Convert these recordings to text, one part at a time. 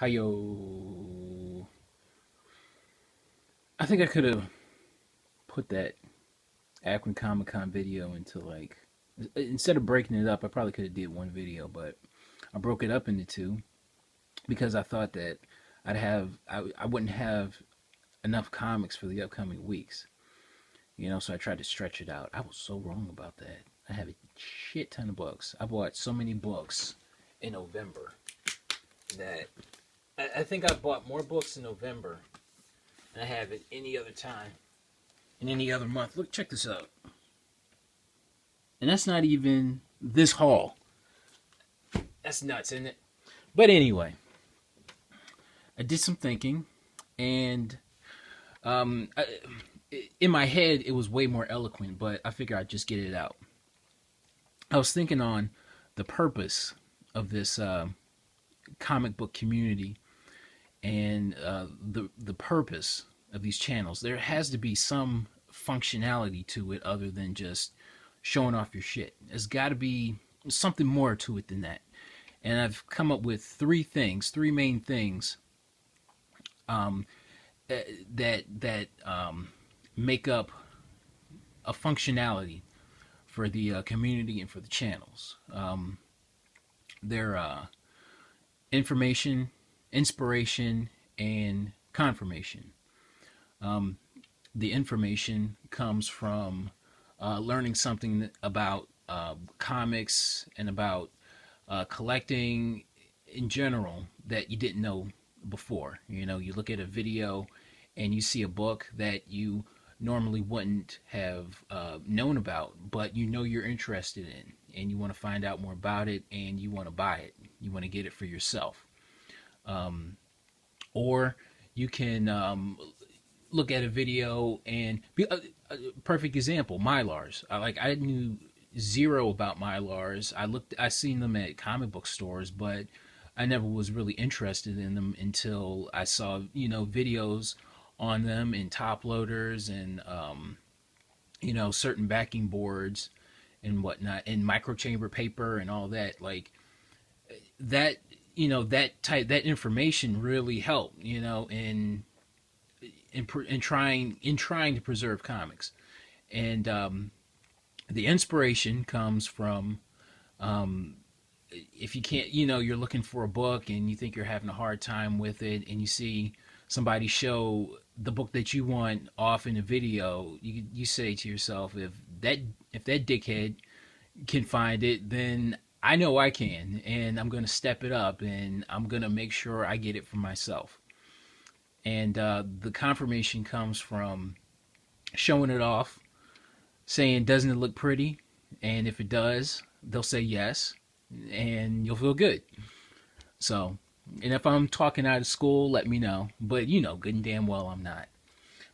Hiyo. I think I could have put that Akron Comic Con video into like instead of breaking it up, I probably could have did one video, but I broke it up into two because I thought that I wouldn't have enough comics for the upcoming weeks. So I tried to stretch it out. I was so wrong about that. I have a shit ton of books. I bought so many books in November that I think I bought more books in November than I have at any other time in any other month. Look, check this out. And that's not even this haul. That's nuts, isn't it? But anyway, I did some thinking, and in my head, it was way more eloquent, but I figured I'd just get it out. I was thinking on the purpose of this comic book community and the purpose of these channels. There has to be some functionality to it other than just showing off your shit. There's got to be something more to it than that. And I've come up with three main things that make up a functionality for the community and for the channels. They're information, inspiration, and confirmation. The information comes from learning something about comics and about collecting in general that you didn't know before. You look at a video and you see a book that you normally wouldn't have known about, but you're interested in, and you want to find out more about it, and you want to buy it. You want to get it for yourself. Or you can look at a video and be a perfect example, Mylars. I knew zero about Mylars. I seen them at comic book stores, but I never was really interested in them until I saw videos on them in top loaders and certain backing boards and whatnot, and microchamber paper and all that. Like that, that information really helped, in trying to preserve comics. And the inspiration comes from if you can't, you're looking for a book and you think you're having a hard time with it, and you see somebody show the book that you want off in a video, you say to yourself, if that dickhead can find it, then I know I can, and I'm going to step it up, and I'm going to make sure I get it for myself. And the confirmation comes from showing it off, saying, doesn't it look pretty? And if it does, they'll say yes, and you'll feel good. So, and if I'm talking out of school, let me know. But good and damn well I'm not.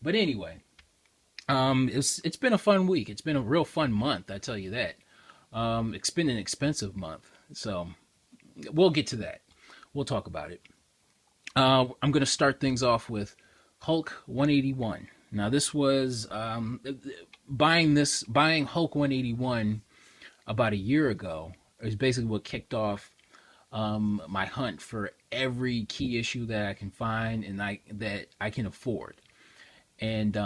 But anyway, it's been a fun week. It's been a real fun month, I tell you that. It's been an expensive month, so we'll get to that. We'll talk about it. I'm going to start things off with Hulk 181. Now, this was buying Hulk 181 about a year ago is basically what kicked off my hunt for every key issue that I can find and that I can afford. And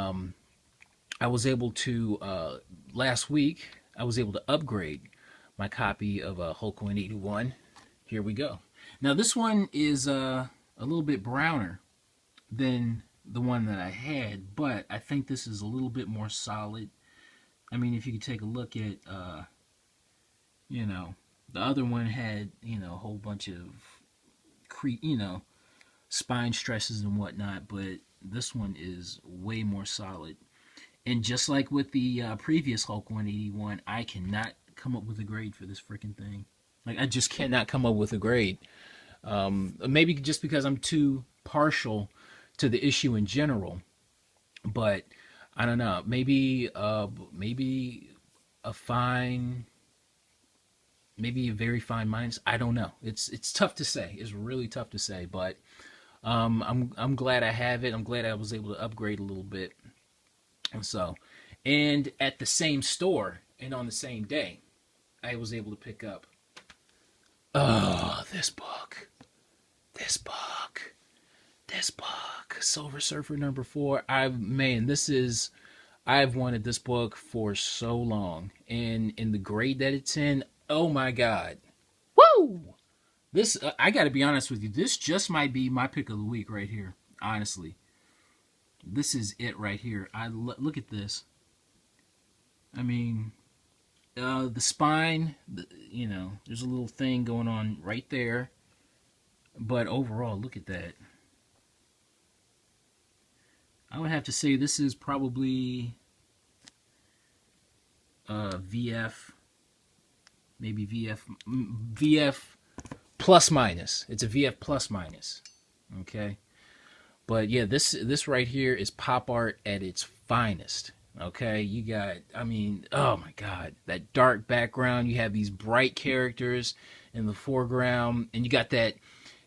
I was able to last week I was able to upgrade my copy of Hulk 181. Here we go. Now this one is a little bit browner than the one that I had, but I think this is a little bit more solid. I mean, if you could take a look at the other one had, a whole bunch of spine stresses and whatnot, but this one is way more solid. And just like with the previous Hulk 181, I cannot come up with a grade for this freaking thing. Like, I just cannot come up with a grade. Maybe just because I'm too partial to the issue in general, but I don't know. Maybe a fine, maybe a very fine minus. I don't know. It's tough to say. It's really tough to say. But I'm glad I have it. I'm glad I was able to upgrade a little bit. And at the same store and on the same day, I was able to pick up this book. this book, Silver Surfer #4. I've wanted this book for so long, and in the grade that it's in, oh my god, woo! This I got to be honest with you. This just might be my pick of the week right here. Honestly, this is it right here. Look at this. I mean, the spine. There's a little thing going on right there, but overall, look at that. I would have to say this is probably VF, maybe VF plus minus. It's a VF plus minus. Okay, but yeah, this right here is pop art at its finest. Okay, you got, I mean, oh my god, that dark background. You have these bright characters in the foreground, and you got that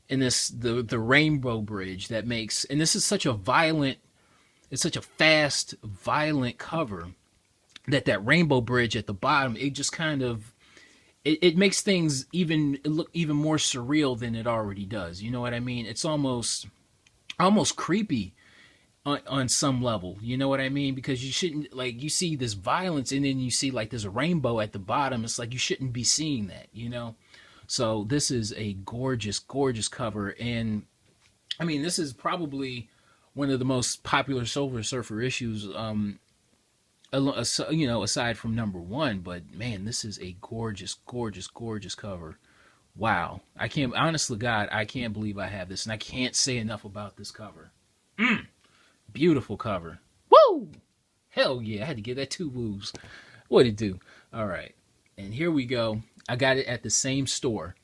in the rainbow bridge that makes, and this is such a violent. It's such a fast, violent cover that rainbow bridge at the bottom, it just kind of, it makes things look even more surreal than it already does. You know what I mean? It's almost creepy on some level. You know what I mean? Because you shouldn't, like, you see this violence and then you see like there's a rainbow at the bottom. It's like you shouldn't be seeing that, you know? So this is a gorgeous, gorgeous cover. And I mean, this is probably one of the most popular Silver Surfer issues, aside from #1. But man, this is a gorgeous, gorgeous, gorgeous cover. Wow, honestly, God, I can't believe I have this, and I can't say enough about this cover. Beautiful cover. Woo! Hell yeah, I had to give that 2 woos. What'd it do? All right, and here we go. I got it at the same store.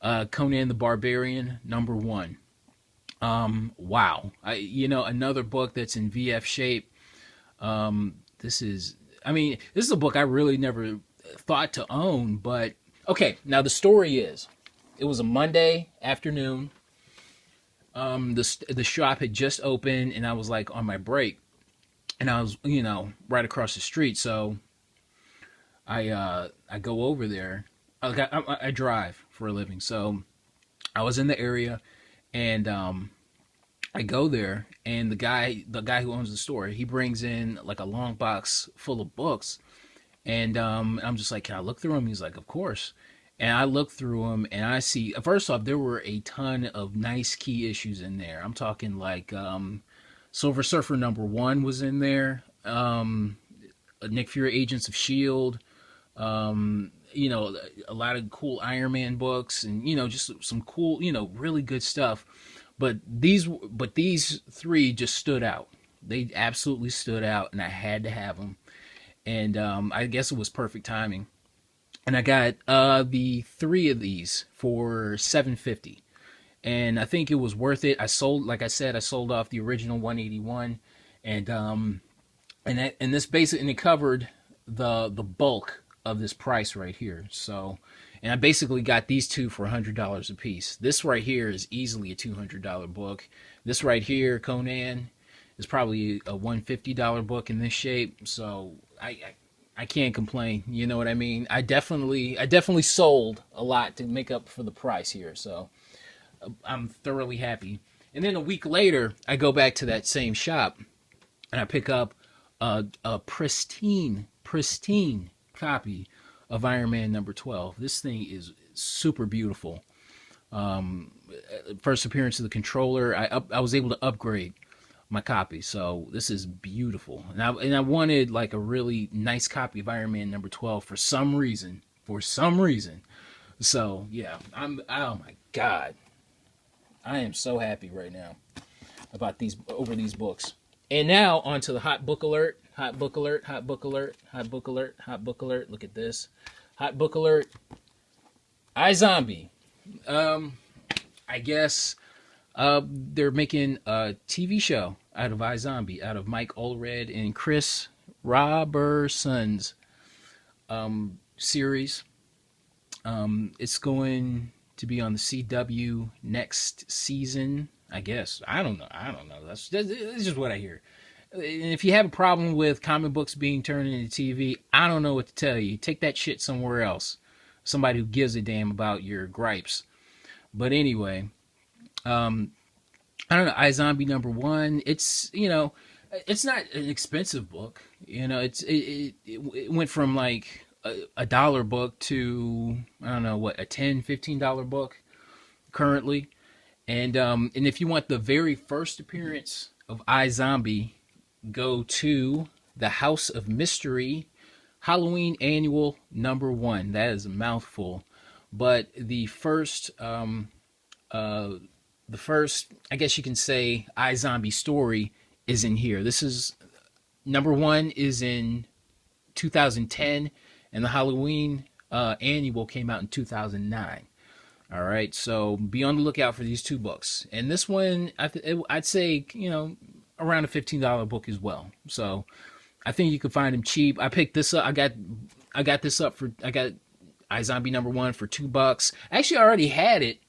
Conan the Barbarian, #1. Wow. Another book that's in VF shape. This is a book I really never thought to own, but okay. Now the story is, it was a Monday afternoon. The shop had just opened and I was like on my break and I was, right across the street. So I go over there. I drive for a living. So I was in the area. And I go there, and the guy who owns the store, he brings in like a long box full of books, and I'm just like, can I look through them? He's like, of course. And I look through them, and I see, first off, there were a ton of nice key issues in there. I'm talking like Silver Surfer #1 was in there, Nick Fury Agents of S.H.I.E.L.D., a lot of cool Iron Man books, and just some cool, really good stuff. But these 3 just stood out. They absolutely stood out, and I had to have them. And I guess it was perfect timing. And I got the 3 of these for $7.50, and I think it was worth it. I sold off the original 181, and this basically, and it covered the bulk of this price right here. So, and I basically got these 2 for $100 a piece. This right here is easily a $200 book. This right here, Conan, is probably a $150 book in this shape. So I can't complain. You know what I mean? I definitely sold a lot to make up for the price here. So I'm thoroughly happy. And then a week later, I go back to that same shop and I pick up a pristine copy of Iron Man #12. This thing is super beautiful. First appearance of the controller, I was able to upgrade my copy, so this is beautiful. And I wanted like a really nice copy of Iron Man #12 for some reason. So yeah, oh my god, I am so happy right now about these books. And now on to the hot book alert. Hot book alert. Look at this. Hot book alert. iZombie. I guess they're making a TV show out of iZombie, out of Mike Allred and Chris Robertson's series. It's going to be on the CW next season, I guess. I don't know. That's just what I hear. And if you have a problem with comic books being turned into TV, I don't know what to tell you. Take that shit somewhere else. Somebody who gives a damn about your gripes. But anyway, I don't know, iZombie #1. It's, it's not an expensive book. It went from like a dollar book to, I don't know what, a $10, $15 book currently. And if you want the very first appearance of iZombie, go to the House of Mystery Halloween Annual #1. That is a mouthful, but the first, I guess you can say, iZombie story is in here. This is #1 is in 2010, and the Halloween Annual came out in 2009. All right, so be on the lookout for these two books. And this one, I'd say, around a $15 book as well. So I think you can find them cheap. I picked this up. I got this up for, I got iZombie #1 for $2. Actually, I already had it,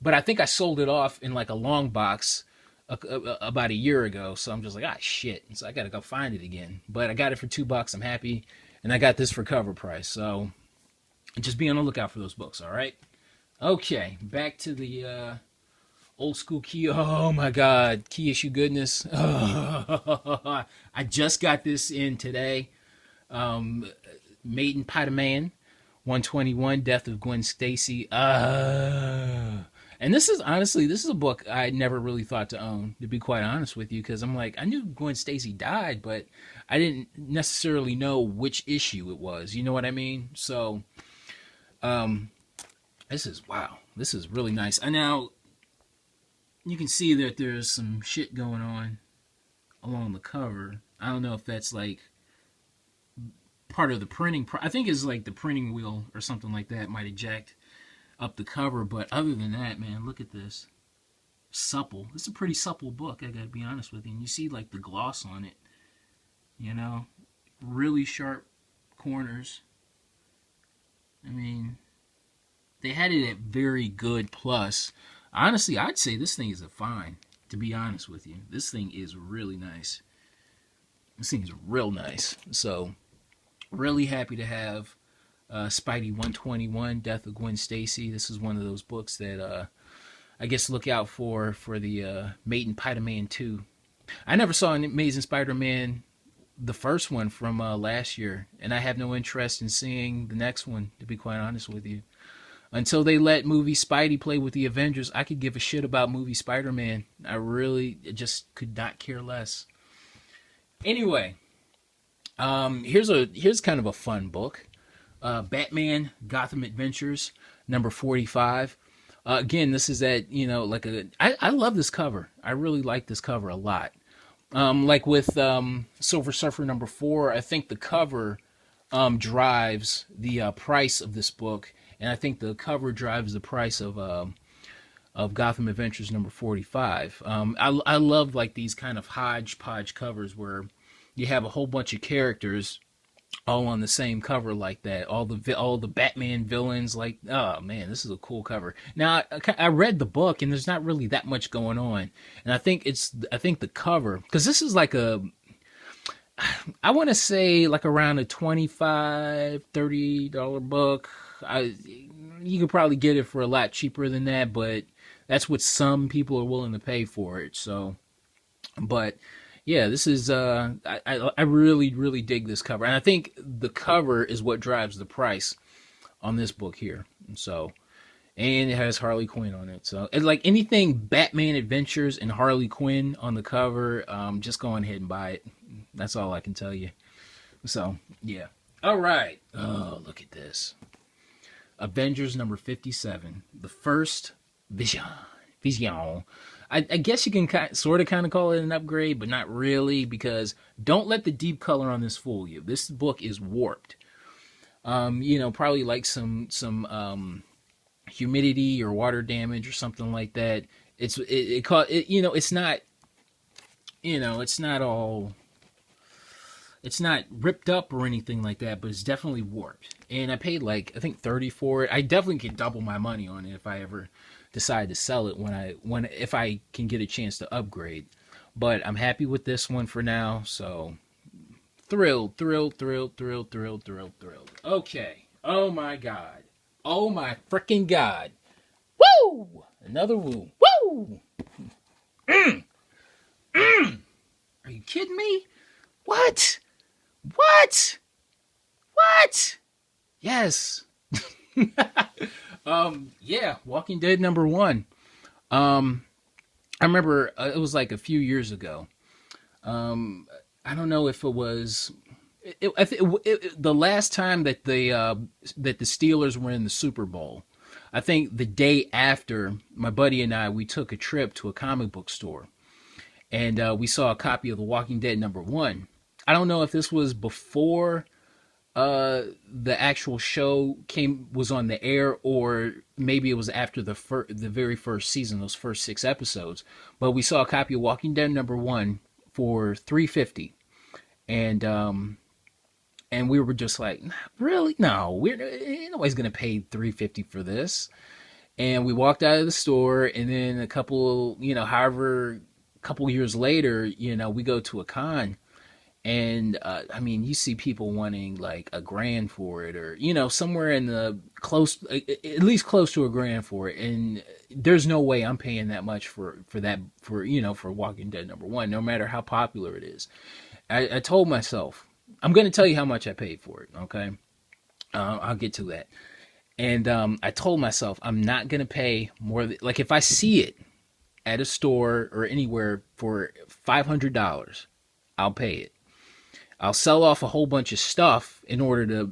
but I think I sold it off in like a long box about a year ago. So I'm just like, shit. So I got to go find it again. But I got it for $2. I'm happy. And I got this for cover price. So just be on the lookout for those books, all right? Okay, back to the old school key. Oh my God, key issue goodness. I just got this in today. Maiden Man, 121, Death of Gwen Stacy. And this is a book I never really thought to own, to be quite honest with you, because I'm like, I knew Gwen Stacy died, but I didn't necessarily know which issue it was. You know what I mean? So, this is really nice. And now you can see that there's some shit going on along the cover. I don't know if that's like part of the printing. I think it's like the printing wheel or something like that might eject up the cover. But other than that, man, look at this. Supple. It's a pretty supple book, I gotta be honest with you. And you see like the gloss on it. Really sharp corners. I mean, they had it at very good plus. Honestly, I'd say this thing is a fine, to be honest with you. This thing is really nice. This thing is real nice. So, really happy to have Spidey 121, Death of Gwen Stacy. This is one of those books that I guess look out for the Maiden Man 2. I never saw an Amazing Spider-Man, the first one from last year, and I have no interest in seeing the next one, to be quite honest with you. Until they let movie Spidey play with the Avengers, I could give a shit about movie Spider-Man. I really just could not care less. Anyway, here's kind of a fun book. Batman Gotham Adventures #45. Again, this is I love this cover. I really like this cover a lot. Like with Silver Surfer #4, I think the cover drives the price of this book. And I think the cover drives the price of Gotham Adventures #45. I love like these kind of hodgepodge covers where you have a whole bunch of characters all on the same cover like that. All the Batman villains. Like, oh man, this is a cool cover. Now I read the book and there's not really that much going on, and I think the cover, because this is like I want to say like around a $25, $30 book. You could probably get it for a lot cheaper than that, but that's what some people are willing to pay for it. So, but yeah, this is I really, really dig this cover, and I think the cover is what drives the price on this book here. So, and it has Harley Quinn on it. So, it's like anything Batman Adventures and Harley Quinn on the cover, just go ahead and buy it. That's all I can tell you. So, yeah. All right. Oh, look at this. Avengers #57. The first Vision. I guess you can sort of kind of call it an upgrade, but not really, because don't let the deep color on this fool you. This book is warped. Probably like some humidity or water damage or something like that. It's not ripped up or anything like that, but it's definitely warped. And I paid I think 30 for it. I definitely could double my money on it if I ever decide to sell it if I can get a chance to upgrade. But I'm happy with this one for now. So thrilled. Okay. Oh my God. Oh my freaking God. Woo! Another woo. Woo! What? What? Yes. Yeah, Walking Dead #1. I remember it was like a few years ago. I don't know if it was the last time that the Steelers were in the Super Bowl. I think the day after, my buddy and I, we took a trip to a comic book store, and we saw a copy of The Walking Dead #1. I don't know if this was before the actual show was on the air, or maybe it was after the very first season, those first 6 episodes. But we saw a copy of Walking Dead #1 for $3.50, and we were just like, really? No, nobody's gonna pay $3.50 for this. And we walked out of the store, and then a couple years later, we go to a con. And I mean, you see people wanting like $1,000 for it, or somewhere in the at least close to $1,000 for it. And there's no way I'm paying that much for Walking Dead #1, no matter how popular it is. I told myself, I'm going to tell you how much I paid for it. Okay, I'll get to that. And I told myself I'm not going to pay more like if I see it at a store or anywhere for $500, I'll pay it. I'll sell off a whole bunch of stuff in order to,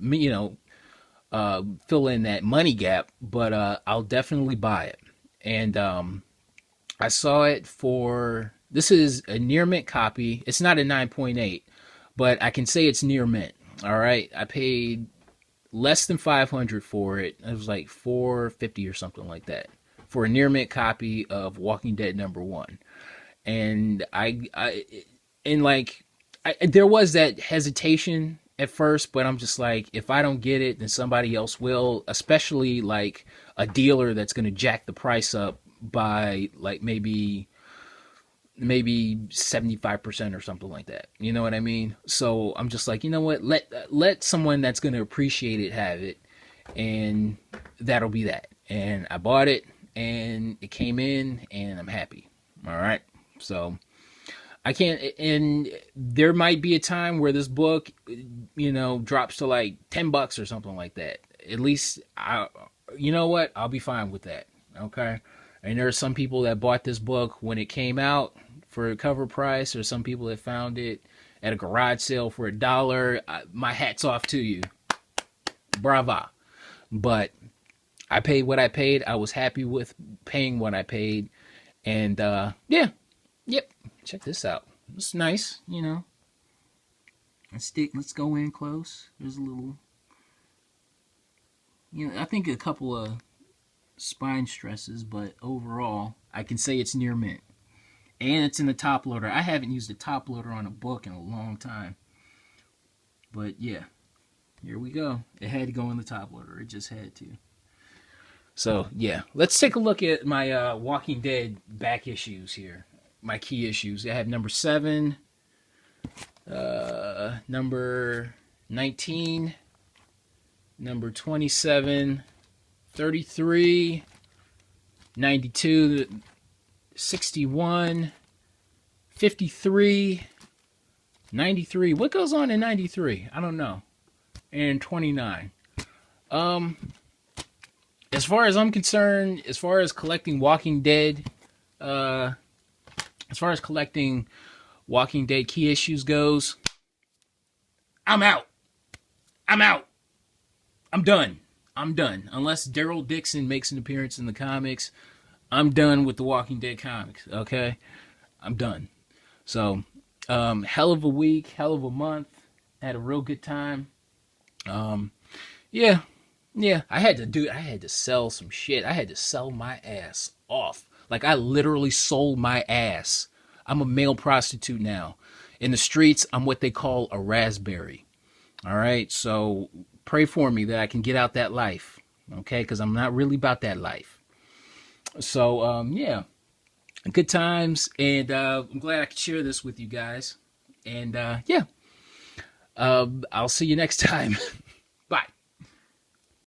fill in that money gap, but I'll definitely buy it. And I saw it this is a near mint copy. It's not a 9.8, but I can say it's near mint. All right. I paid less than $500 for it. It was like $4.50 or something like that for a near mint copy of Walking Dead #1. And there was that hesitation at first, but I'm just like, if I don't get it, then somebody else will, especially like a dealer that's going to jack the price up by like maybe 75% or something like that. You know what I mean? So I'm just like, you know what? Let someone that's going to appreciate it have it, and that'll be that. And I bought it, and it came in, and I'm happy. All right. So I can't, and there might be a time where this book, drops to like $10 or something like that. At least you know what? I'll be fine with that. Okay. And there are some people that bought this book when it came out for a cover price, or some people that found it at a garage sale for $1. My hat's off to you. Brava. But I paid what I paid. I was happy with paying what I paid. And, yeah. Yep. Check this out. It's nice, Let's go in close. There's a little, I think a couple of spine stresses, but overall, I can say it's near mint. And it's in the top loader. I haven't used a top loader on a book in a long time. But yeah, here we go. It had to go in the top loader. It just had to. So yeah, let's take a look at my Walking Dead back issues here. My key issues. I have #7, number 19, number 27, 33, 92, 61, 53, 93. What goes on in 93? I don't know. And 29. As far as I'm concerned, as far as collecting Walking Dead key issues goes, I'm out. I'm done. Unless Daryl Dixon makes an appearance in the comics, I'm done with the Walking Dead comics, okay? I'm done. So, hell of a week, hell of a month. Had a real good time. Yeah, I had to sell some shit. I had to sell my ass off. Like, I literally sold my ass. I'm a male prostitute now. In the streets, I'm what they call a raspberry. All right? So pray for me that I can get out that life. Okay? Because I'm not really about that life. So, yeah. Good times. And I'm glad I could share this with you guys. And, yeah. I'll see you next time.